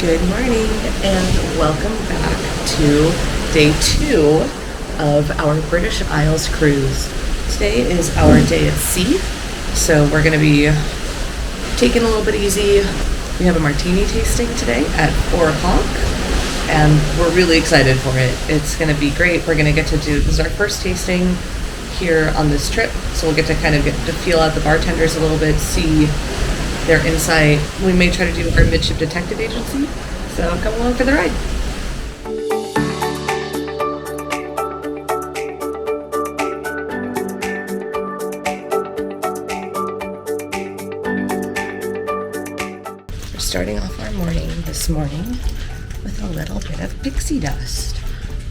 Good morning and welcome back to day 2 of our British Isles cruise. Today is our day at sea, so we're going to be taking a little bit easy. We have a Martini tasting today at 4 o'clock and we're really excited for it. It's going to be great. We're going to get to do, this is our first tasting here on this trip, so we'll get to kind of get to feel out the bartenders a little bit, see their insight. We may try to do our midship detective agency, so come along for the ride. We're starting off our morning this morning with a little bit of pixie dust.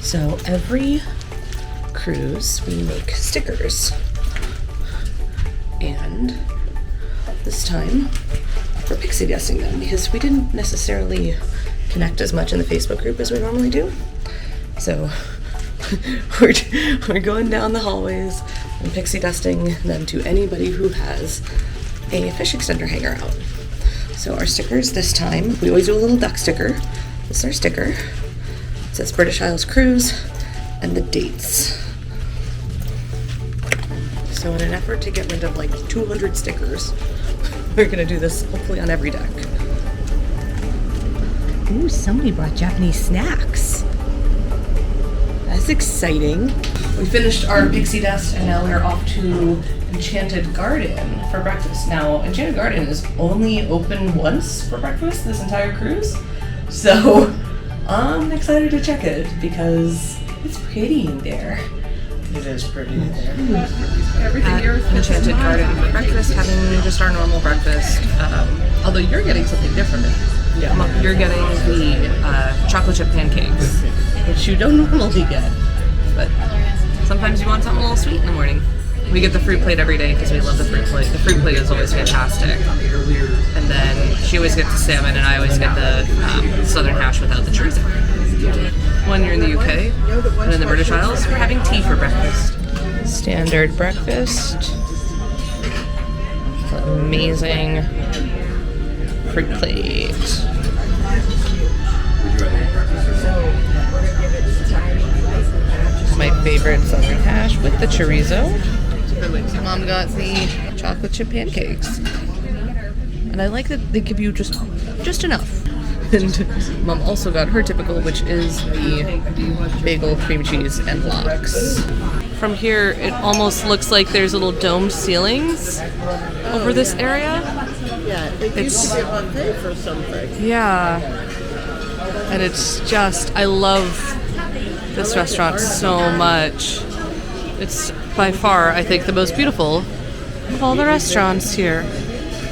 So every cruise we make stickers, and this time we're pixie dusting them because we didn't necessarily connect as much in the Facebook group as we normally do. So we're going down the hallways and pixie dusting them to anybody who has a fish extender hanger out. So our stickers this time, we always do a little duck sticker. This is our sticker. It says British Isles Cruise and the dates. So in an effort to get rid of like 200 stickers, we're gonna do this hopefully on every deck. Ooh, somebody brought Japanese snacks. That's exciting. We finished our pixie dust and now we're off to Enchanted Garden for breakfast. Now, Enchanted Garden is only open once for breakfast this entire cruise. So I'm excited to check it because it's pretty in there. It is pretty in there. Everything here is Enchanted Garden for breakfast, having just our normal breakfast. Although you're getting something different. Yeah. You're getting the chocolate chip pancakes, which you don't normally get. But sometimes you want something a little sweet in the morning. We get the fruit plate every day because we love the fruit plate. The fruit plate is always fantastic. And then she always gets the salmon and I always get the southern hash without the chorizo. When you're in the UK and in the British Isles, we're having tea for breakfast. Standard breakfast. Amazing fruit plate. My favorite southern hash with the chorizo. Mom got the chocolate chip pancakes. And I like that they give you just enough. And Mom also got her typical, which is the bagel, cream cheese, and lox. From here, it almost looks like there's little domed ceilings over this area. Yeah, it used to be a buffet for something. Yeah. And it's just, I love this restaurant so much. It's by far, I think, the most beautiful of all the restaurants here.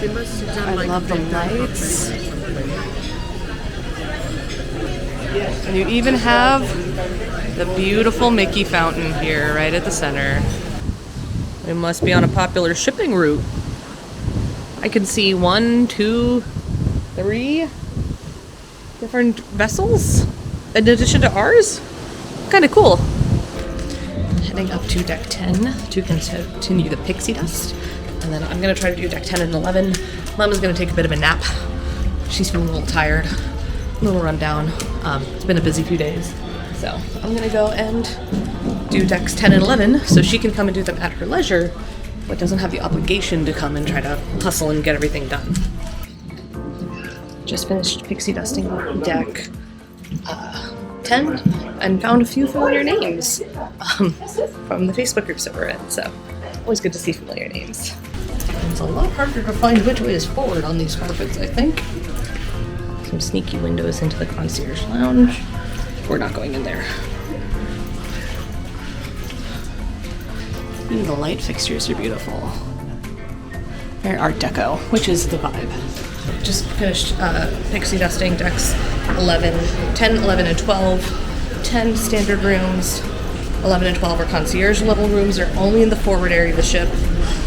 They must have done I love the lights. And you even have the beautiful Mickey fountain here right at the center. It must be on a popular shipping route. I can see 1, 2, 3 different vessels in addition to ours. Kind of cool. Heading up to deck 10 to continue the pixie dust. And then I'm going to try to do deck 10 and 11. Mom is going to take a bit of a nap. She's feeling a little tired, a little run down. It's been a busy few days. So I'm going to go and do decks 10 and 11 so she can come and do them at her leisure, but doesn't have the obligation to come and try to hustle and get everything done. Just finished pixie dusting deck 10 and found a few familiar names from the Facebook groups that we're in. So always good to see familiar names. It's a lot harder to find which way is forward on these carpets, I think. Some sneaky windows into the concierge lounge. We're not going in there. Even the light fixtures are beautiful. Very Art Deco, which is the vibe. Just finished pixie dusting decks 10, 11, and 12. 10 standard rooms. 11 and 12 are concierge level rooms. They're only in the forward area of the ship.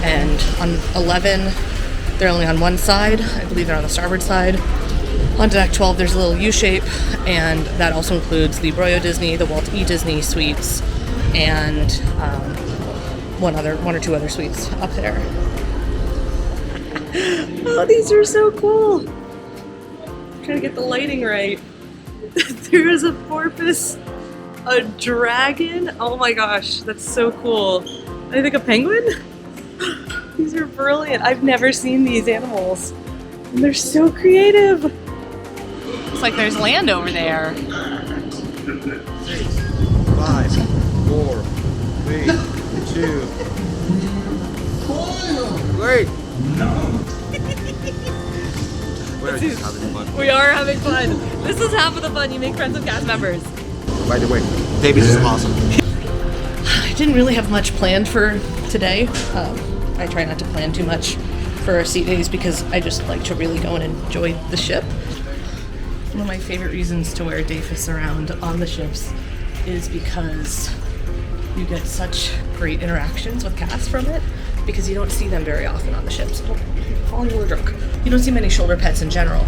And on 11, they're only on one side. I believe they're on the starboard side. On deck 12, there's a little U-shape, and that also includes the Royal Disney, the Walt E. Disney suites, and one or two other suites up there. Oh, these are so cool. trying to get the lighting right. There is a porpoise, a dragon. Oh my gosh, that's so cool. I think a penguin? These are brilliant. I've never seen these animals. And they're so creative. Looks like there's land over there. 6, 5, 4, 3, 2. Wait! We're just having fun. We are having fun. This is half of the fun. You make friends with cast members. By the way, David is awesome. I didn't really have much planned for today. I try not to plan too much for our seat days because I just like to really go and enjoy the ship. One of my favorite reasons to wear Dafis around on the ships is because you get such great interactions with cast from it because you don't see them very often on the ships. Falling a little drunk. You don't see many shoulder pets in general.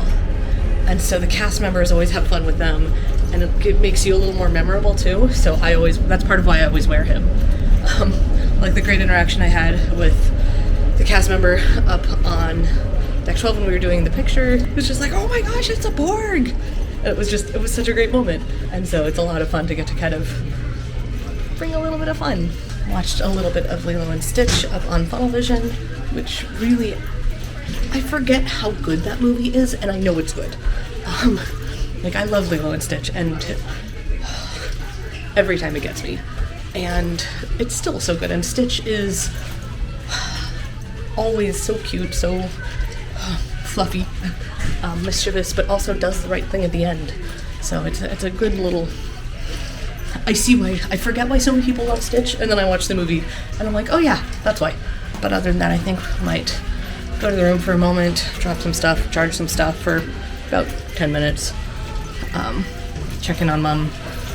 And so the cast members always have fun with them and it makes you a little more memorable too. So that's part of why I always wear him. Like the great interaction I had with the cast member up on Deck 12 when we were doing the picture. It was just like, oh my gosh, it's a Borg! It was such a great moment. And so it's a lot of fun to get to kind of bring a little bit of fun. Watched a little bit of Lilo and Stitch up on Funnel Vision, which really, I forget how good that movie is, and I know it's good. Like I love Lilo and Stitch, and every time it gets me. And it's still so good, and Stitch is always so cute, so fluffy, mischievous, but also does the right thing at the end. So it's a good little... I forget why so many people love Stitch, and then I watch the movie, and I'm like, oh yeah, that's why. But other than that, I think I might go to the room for a moment, drop some stuff, charge some stuff for about 10 minutes, check in on Mom,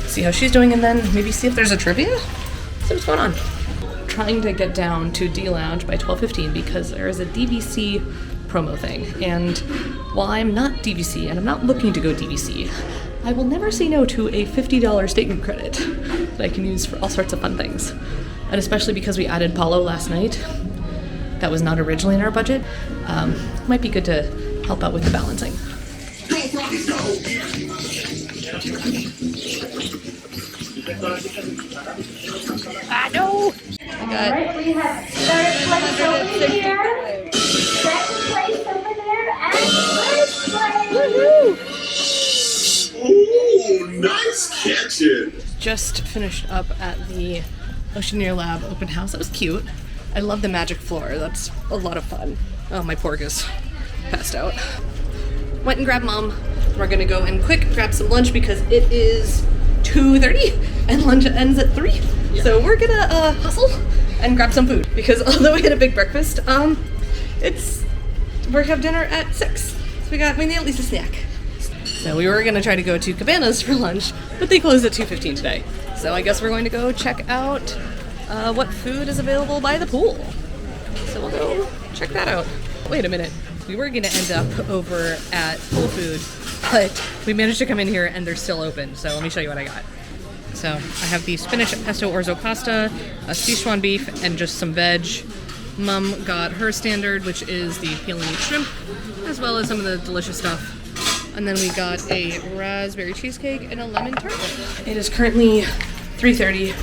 see how she's doing, and then maybe see if there's a trivia? See what's going on. Trying to get down to D Lounge by 12:15 because there is a DVC promo thing. And while I'm not DVC and I'm not looking to go DVC, I will never say no to a $50 statement credit that I can use for all sorts of fun things. And especially because we added Paulo last night, that was not originally in our budget, might be good to help out with the balancing. Ah, no! Alright, we have third place over here, second place over there, and first place! Woohoo! Oh, nice catching! Just finished up at the Oceaneer Lab open house. That was cute. I love the magic floor. That's a lot of fun. Oh, my pork is passed out. Went and grabbed Mom. We're gonna go and quick grab some lunch because it is 2:30 and lunch ends at 3. Yeah. So we're gonna hustle and grab some food because although we had a big breakfast, we're have dinner at 6. So we need at least a snack. So we were gonna try to go to Cabanas for lunch, but they closed at 2:15 today. So I guess we're going to go check out what food is available by the pool. So we'll go check that out. Wait a minute. We were gonna end up over at Pool Food, but we managed to come in here and they're still open. So let me show you what I got. So I have the spinach pesto orzo pasta, a Sichuan beef, and just some veg. Mom got her standard, which is the peel and eat shrimp, as well as some of the delicious stuff. And then we got a raspberry cheesecake and a lemon tart. It is currently 3:30.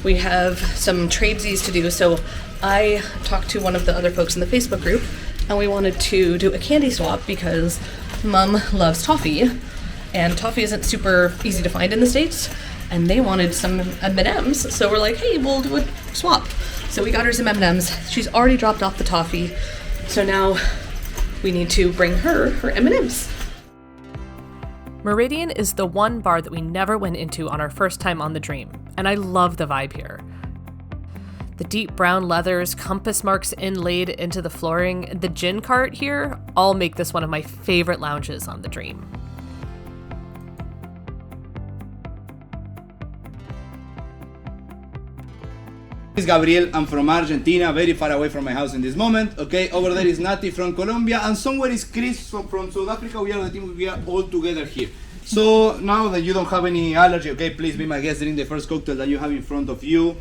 We have some tradesies to do. So I talked to one of the other folks in the Facebook group, and we wanted to do a candy swap because Mom loves toffee, and toffee isn't super easy to find in the States, and they wanted some M&Ms, so we're like, hey, we'll do a swap. So we got her some M&Ms. She's already dropped off the toffee, so now we need to bring her M&Ms. Meridian is the one bar that we never went into on our first time on the Dream, and I love the vibe here. The deep brown leathers, compass marks inlaid into the flooring, the gin cart here all make this one of my favorite lounges on the Dream. This is Gabriel. I'm from Argentina, very far away from my house in this moment. Okay, over there is Nati from Colombia, and somewhere is Chris from South Africa. We are the team. We are all together here. So now that you don't have any allergy, okay, please be my guest. Drink the first cocktail that you have in front of you.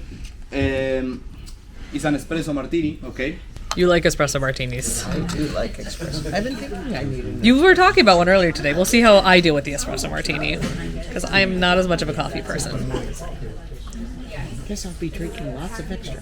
It's an espresso martini, okay. You like espresso martinis. I do like espresso. I've been thinking I need a You were talking about one earlier today. We'll see how I deal with the espresso martini. Because I am not as much of a coffee person. guess I'll be drinking lots of extra.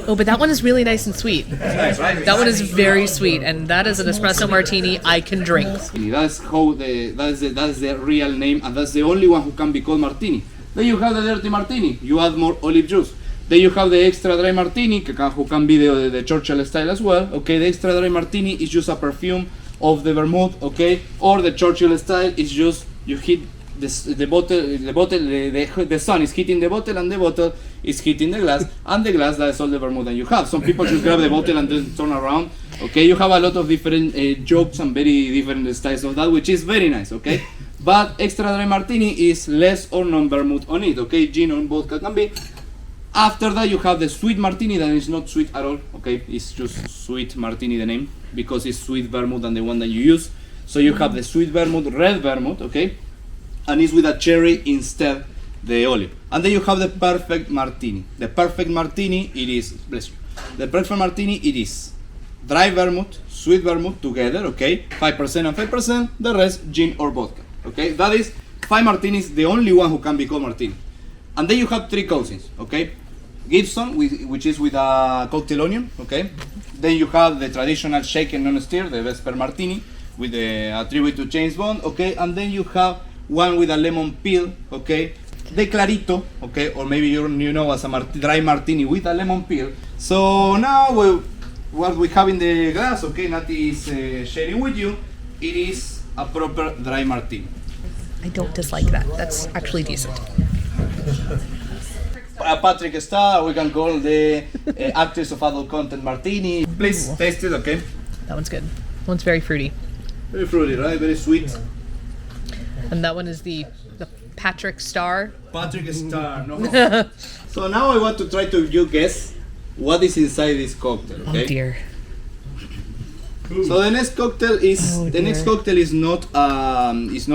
Oh, but that one is really nice and sweet. That one is very sweet, and that is an espresso martini I can drink. That's how that's the real name, and that's the only one who can be called martini. Then you have the dirty martini. You add more olive juice. Then you have the extra dry martini, who can be the Churchill style as well. Okay, the extra dry martini is just a perfume of the vermouth. Okay, or the Churchill style is just you hit the bottle. The sun is hitting the bottle, and the bottle is hitting the glass, and the glass, that is all the vermouth that you have. Some people just grab the bottle and then turn around. Okay, you have a lot of different jokes and very different styles of that, which is very nice. Okay, but extra dry martini is less or non vermouth on it. Okay, gin or vodka can be. After that, you have the sweet martini that is not sweet at all. Okay, it's just sweet martini, the name, because it's sweet vermouth than the one that you use. So you have the sweet vermouth, red vermouth, okay, and it's with a cherry instead the olive. And then you have the perfect martini. The perfect martini, it is, bless you. The perfect martini, it is dry vermouth, sweet vermouth together, okay, 5% and 5%. The rest gin or vodka. Okay, that is 5 martinis, the only one who can be called martini. And then you have 3 cousins, okay. Gibson, which is with a cocktail onion, okay. Then you have the traditional shaken non-stir, the Vesper Martini, with the tribute to James Bond, okay. And then you have one with a lemon peel, okay. The Clarito, okay, or maybe you know as a dry martini with a lemon peel. So now what we have in the glass, okay, Nati is sharing with you, it is a proper dry martini. I don't dislike that. That's actually decent. Patrick Starr, we can call the actress of adult content martini. Please taste it, okay? That one's good. That one's very fruity. Very fruity, right? Very sweet. And that one is the Patrick Starr. Patrick Starr, no. So now I want to try to you guess what is inside this cocktail, okay? Oh dear. So the next cocktail is not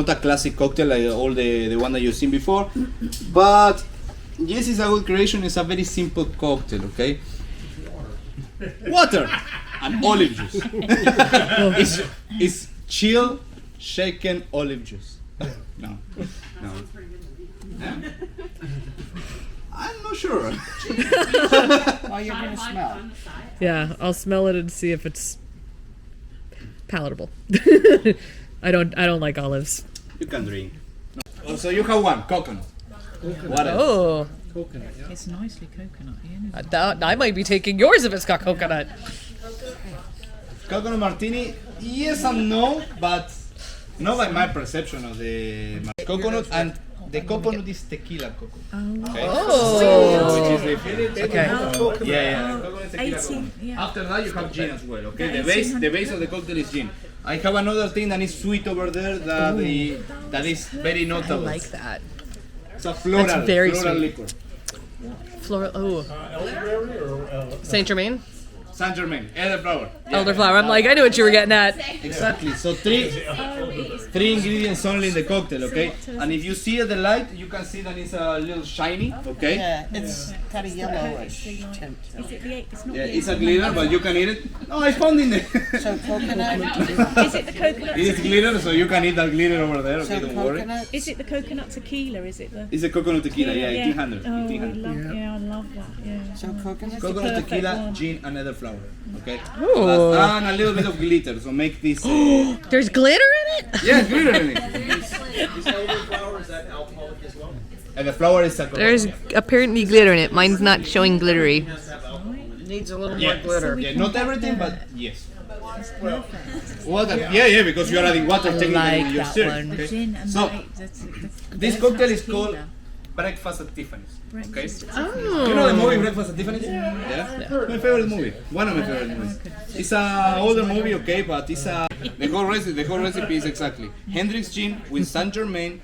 a classic cocktail like all the one that you've seen before, but yes, it's a good creation. It's a very simple cocktail, okay? Water and olive juice. It's chill, shaken olive juice. No. Yeah? I'm not sure. Oh, you're gonna smell. Yeah, I'll smell it and see if it's palatable. I don't like olives. You can drink. No. So you have one coconut. What else? Oh, It's nicely coconutty, isn't it? I might be taking yours if it's got coconut. Coconut martini, yes and no, but not by my perception of the coconut, and the coconut is tequila coconut. Okay? Oh. Which is different. Okay. Yeah. Coconut is tequila coconut. yeah. After that, you have gin as well. Okay, the base of the cocktail is gin. I have another thing that is sweet over there that is very I notable. like that. It's a floral, That's very floral sweet. liquor. Floral. Oh. Saint Germain. Saint Germain, elderflower. Yeah. Elderflower. I'm like, I knew what you were getting at. Exactly. So three ingredients only in the cocktail, okay? And if you see at the light, you can see that it's a little shiny, okay? Yeah, it's kind of yellowish tint. Yeah, it's a glitter, but you can eat it. No, I found in there. So coconut. Is it the coconut? It is glitter, so you can eat that glitter over there. Okay, So don't worry. coconut. Is it the coconut tequila? Is it the? It's a coconut tequila, yeah, 1800. Oh, I 1800. love that. Yeah. So coconut. Coconut perfect tequila, one. gin, and elderflower. Okay. Ooh. And a little bit of glitter, so make this. There's glitter in it? Yeah, glitter in it. And the flower is alcohol. There's apparently glitter in it. Mine's not showing glittery. Needs a little Yeah. more glitter. Yeah, not everything, but yes. Water. Yeah, because you're adding water technically like with your that syrup. one. Okay? Gin and So, the this cocktail is called Breakfast at Tiffany's. Okay? Oh. You know the movie Breakfast at Tiffany's? Yeah. My favorite movie. One of my favorite movies. It's a older movie, okay, but it's a the whole recipe is exactly Hendrix gin with Saint Germain,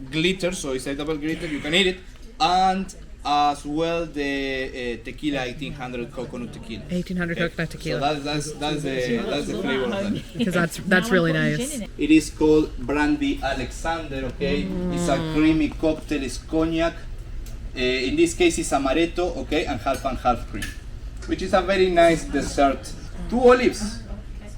glitter, so it's a double glitter, you can eat it, and as well the tequila 1800 coconut tequila. 1800 coconut So tequila. that's the flavor of that. Because that's really nice. It is called Brandy Alexander, okay? It's a creamy cocktail, it's cognac. In this case, it's amaretto, okay, and half cream. which is a very nice dessert. 2 olives.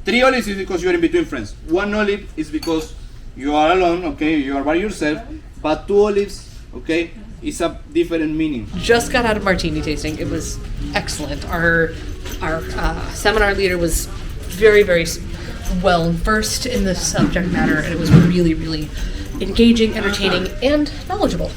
3 olives is because you're in between friends. 1 olive is because you are alone, okay, you are by yourself. But 2 olives, okay, is a different meaning. Just got out of martini tasting. It was excellent. Our seminar leader was very, very well versed in the subject matter, and it was really, really engaging, entertaining, and knowledgeable.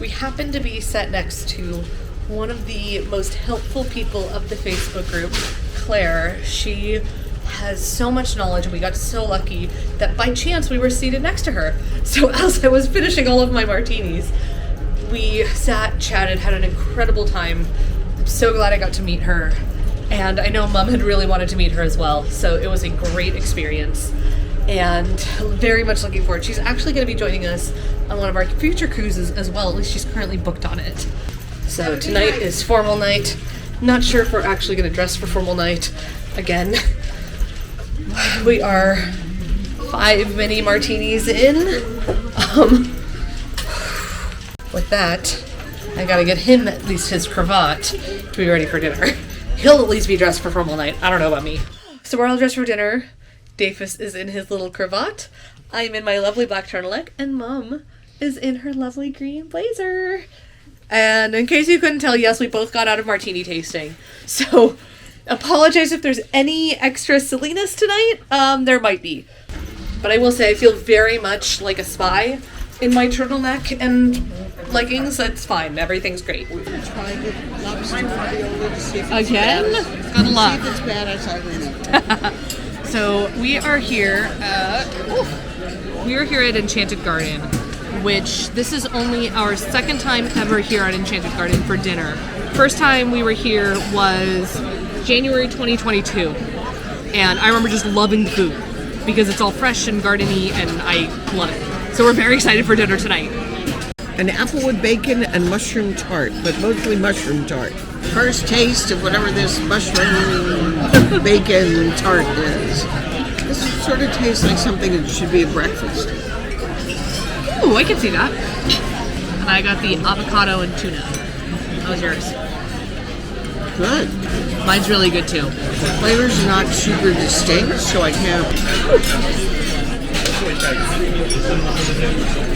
We happened to be sat next to one of the most helpful people of the Facebook group, Claire. She has so much knowledge, and we got so lucky that by chance we were seated next to her. So as I was finishing all of my martinis, we sat, chatted, had an incredible time. I'm so glad I got to meet her. And I know Mom had really wanted to meet her as well, so it was a great experience. And very much looking forward. She's actually going to be joining us on one of our future cruises as well. At least she's currently booked on it. So tonight is formal night. Not sure if we're actually going to dress for formal night again. We are 5 mini martinis in. With that, I gotta get him at least his cravat to be ready for dinner. He'll at least be dressed for formal night. I don't know about me. So we're all dressed for dinner. Dafus is in his little cravat. I'm in my lovely black turtleneck, and Mom is in her lovely green blazer. And in case you couldn't tell, yes, we both got out of martini tasting. So apologize if there's any extra silliness tonight. There might be. But I will say I feel very much like a spy in my turtleneck and leggings. That's fine. Everything's great. Try the lobster ravioli to see if it's Again? bad. Good See luck. if it's bad as I remember. So we are here at Enchanted Garden, which this is only our second time ever here at Enchanted Garden for dinner. First time we were here was January 2022, and I remember just loving the food because it's all fresh and gardeny, and I love it. So we're very excited for dinner tonight. An applewood bacon and mushroom tart, but mostly mushroom tart. First taste of whatever this mushroom bacon tart is. This sort of tastes like something that should be a breakfast. Ooh, I can see that. And I got the avocado and tuna. How was yours? Good. Mine's really good too. The flavor's not super distinct, so I can't.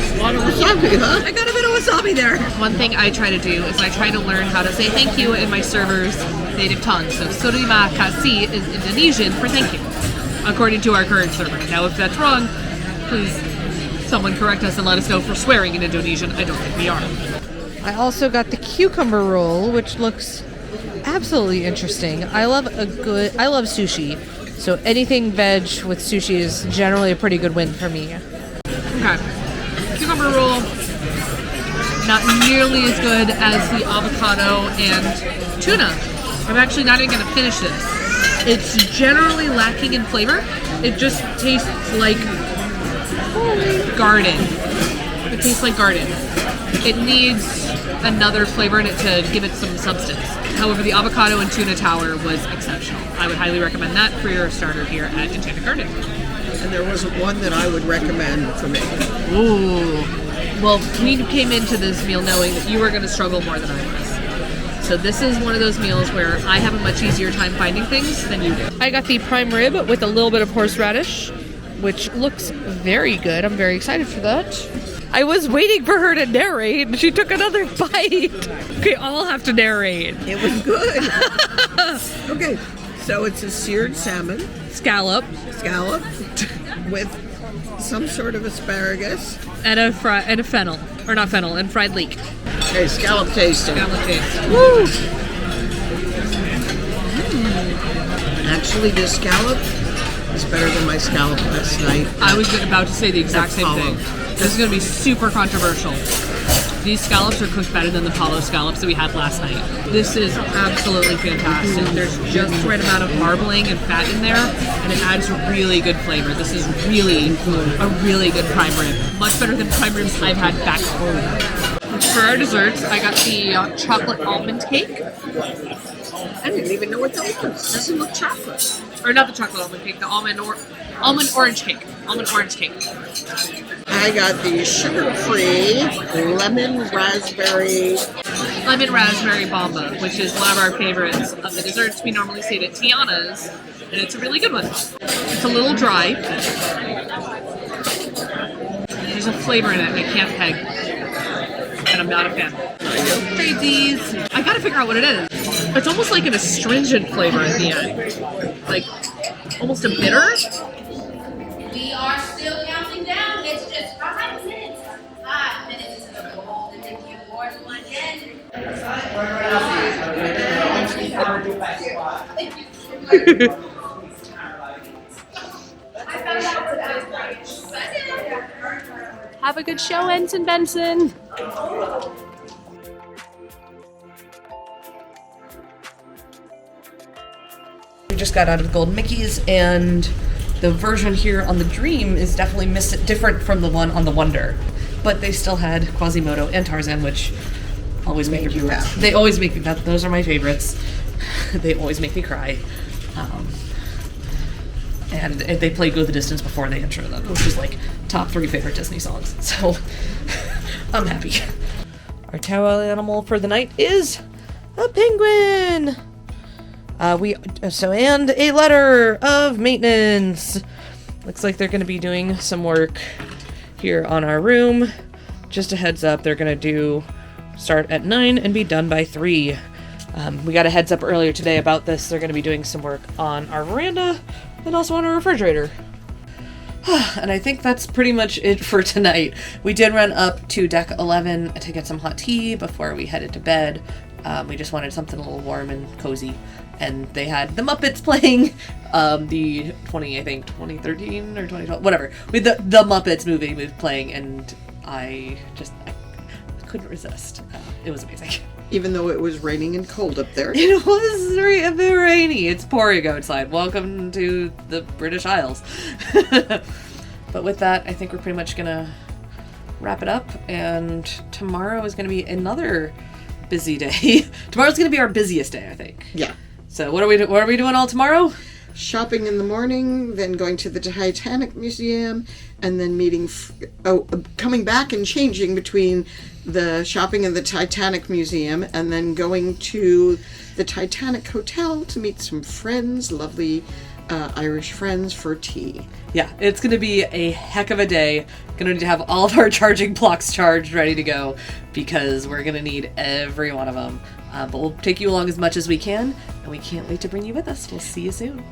A lot of wasabi, huh? I got a bit of wasabi there. One thing I try to do is I try to learn how to say thank you in my server's native tongue. So terima kasih is Indonesian for thank you, according to our current server. Now, if that's wrong, please someone correct us and let us know if we're swearing in Indonesian. I don't think we are. I also got the cucumber roll, which looks absolutely interesting. I love sushi. So anything veg with sushi is generally a pretty good win for me. Okay. Cucumber roll, not nearly as good as the avocado and tuna. I'm actually not even going to finish this. It's generally lacking in flavor. It just tastes like garden. It tastes like garden. It needs another flavor in it to give it some substance. However, the avocado and tuna tower was exceptional. I would highly recommend that for your starter here at Enchanted Garden. And there wasn't one that I would recommend for me. Ooh. Well, we came into this meal knowing that you were going to struggle more than I was. So this is one of those meals where I have a much easier time finding things than you do. I got the prime rib with a little bit of horseradish, which looks very good. I'm very excited for that. I was waiting for her to narrate, and she took another bite. Okay, I'll have to narrate. It was good. Okay, so it's a seared salmon Scallop with some sort of asparagus. and a fennel, or not fennel, and fried leek. Okay, scallop tasting. Scallop taste. Woo! Actually, this scallop is better than my scallop last night. I was about to say the exact same thing. This is going to be super controversial. These scallops are cooked better than the Palo scallops that we had last night. This is absolutely fantastic. There's just the right amount of marbling and fat in there, and it adds really good flavor. This is really a really good prime rib. Much better than prime ribs I've had back home. For our desserts, I got the chocolate almond cake. I didn't even know what that was. Doesn't look chocolate. Or not the chocolate almond cake, the almond orange cake. Almond orange cake. I got the sugar-free lemon raspberry. Lemon raspberry bomba, which is one of our favorites of the desserts we normally see at Tiana's, and it's a really good one. It's a little dry. There's a flavor in it I can't peg, and I'm not a fan. Trade these. I gotta figure out what it is. It's almost like an astringent flavor at the end, like almost a bitter. We are still counting down. It's just 5 minutes. 5 minutes to the golden Mickey Award once again. Have a good show, Ensign Benson. We just got out of Golden Mickey's, and the version here on the Dream is definitely different from the one on the Wonder. But they still had Quasimodo and Tarzan, which always make you cry. They always make me. Those are my favorites. They always make me cry. And they play Go the Distance before they intro them, which is like top 3 favorite Disney songs. So I'm happy. Our towel animal for the night is a penguin. And a letter of maintenance. Looks like they're going to be doing some work here on our room. Just a heads up, they're going to start at 9 and be done by 3. We got a heads up earlier today about this. They're going to be doing some work on our veranda and also on our refrigerator. And I think that's pretty much it for tonight. We did run up to deck 11 to get some hot tea before we headed to bed. We just wanted something a little warm and cozy. And they had the Muppets playing, the 2013 or 2012, whatever. With the Muppets movie was playing, and I couldn't resist. It was amazing. Even though it was raining and cold up there. It was a bit rainy. It's pouring outside. Welcome to the British Isles. But with that, I think we're pretty much gonna wrap it up. And tomorrow is gonna be another busy day. Tomorrow's gonna be our busiest day, I think. Yeah. So what are we doing all tomorrow? Shopping in the morning, then going to the Titanic Museum, and then coming back and changing between the shopping in the Titanic Museum and then going to the Titanic Hotel to meet some friends, lovely Irish friends, for tea. Yeah, it's going to be a heck of a day. Going to need to have all of our charging blocks charged, ready to go, because we're going to need every one of them. But we'll take you along as much as we can, and we can't wait to bring you with us. We'll see you soon.